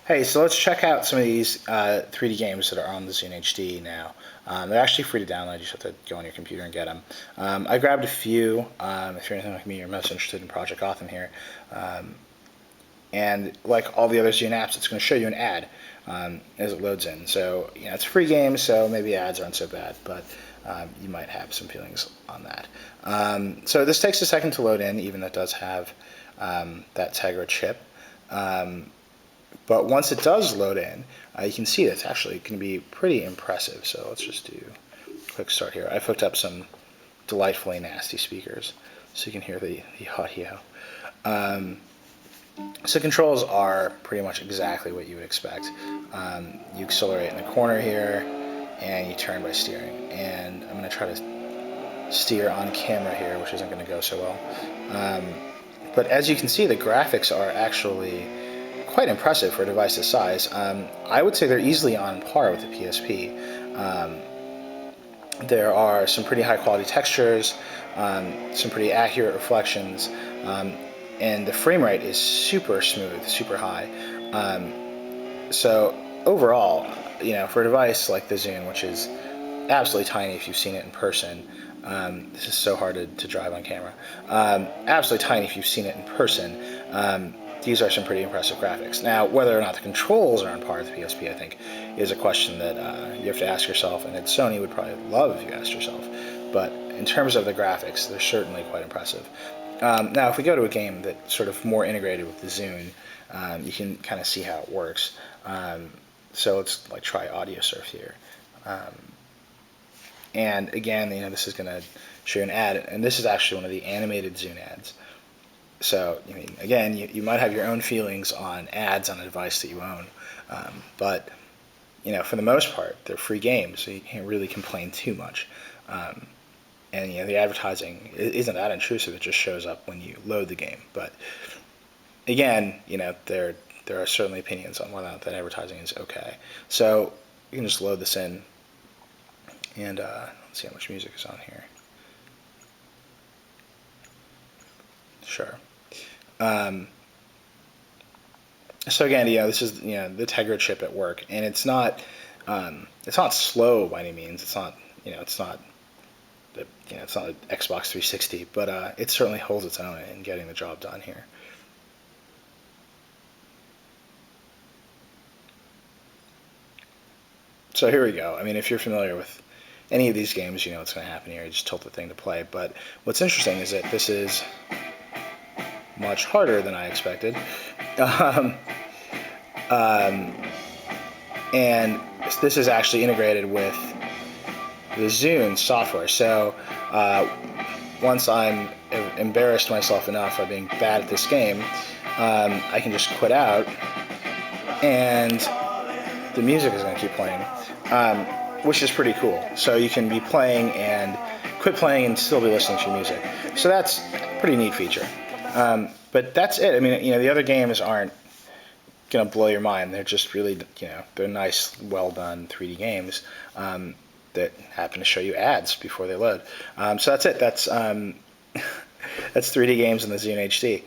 Hey, so let's check out some of these 3D games that are on the ZuneHD now. They're actually free to download. You just have to go on your computer and get them. I grabbed a few. If you're anything like me, you're most interested in Project Gotham here. And like all the other Zune apps, it's going to show you an ad as it loads in. So, you know, it's a free game, so maybe ads aren't so bad, but you might have some feelings on that. So this takes a second to load in, even though it does have that Tegra chip. But once it does load in, you can see it's actually going to be pretty impressive. So let's just do a quick start here. I've hooked up some delightfully nasty speakers so you can hear the audio. So controls are pretty much exactly what you would expect. You accelerate in the corner here, and you turn by steering. And I'm going to try to steer on camera here, which isn't going to go so well. But as you can see, the graphics are actually quite impressive for a device this size. I would say they're easily on par with the PSP. There are some pretty high quality textures, some pretty accurate reflections, and the frame rate is super smooth, super high. So overall, you know, for a device like the Zune, which is absolutely tiny if you've seen it in person, this is so hard to drive on camera. Absolutely tiny if you've seen it in person. These are some pretty impressive graphics. Now, whether or not the controls are on par with the PSP, I think, is a question that you have to ask yourself, and that Sony would probably love if you asked yourself. But in terms of the graphics, they're certainly quite impressive. Now, if we go to a game that's sort of more integrated with the Zune, you can kind of see how it works. So let's like try Audio Surf here. And again, you know, this is going to show you an ad, and this is actually one of the animated Zune ads. So, I mean, again, you might have your own feelings on ads on a device that you own, but, you know, for the most part, they're free games, so you can't really complain too much. And, you know, the advertising isn't that intrusive, it just shows up when you load the game. But, again, you know, there are certainly opinions on whether or not that advertising is okay. So, you can just load this in, and let's see how much music is on here. Sure. So again, you know, this is, you know, the Tegra chip at work, and it's not slow by any means. It's not, you know, it's not an Xbox 360, but it certainly holds its own in getting the job done here. So here we go. I mean, if you're familiar with any of these games, you know what's going to happen here. You just tilt the thing to play. But what's interesting is that this is much harder than I expected. And this is actually integrated with the Zune software. So once I'm embarrassed myself enough by being bad at this game, I can just quit out, and the music is going to keep playing, which is pretty cool. So you can be playing and quit playing and still be listening to your music. So that's a pretty neat feature. But that's it. I mean, you know, the other games aren't going to blow your mind. They're just really, you know, they're nice, well-done 3D games that happen to show you ads before they load. So that's it. That's 3D games in the ZuneHD.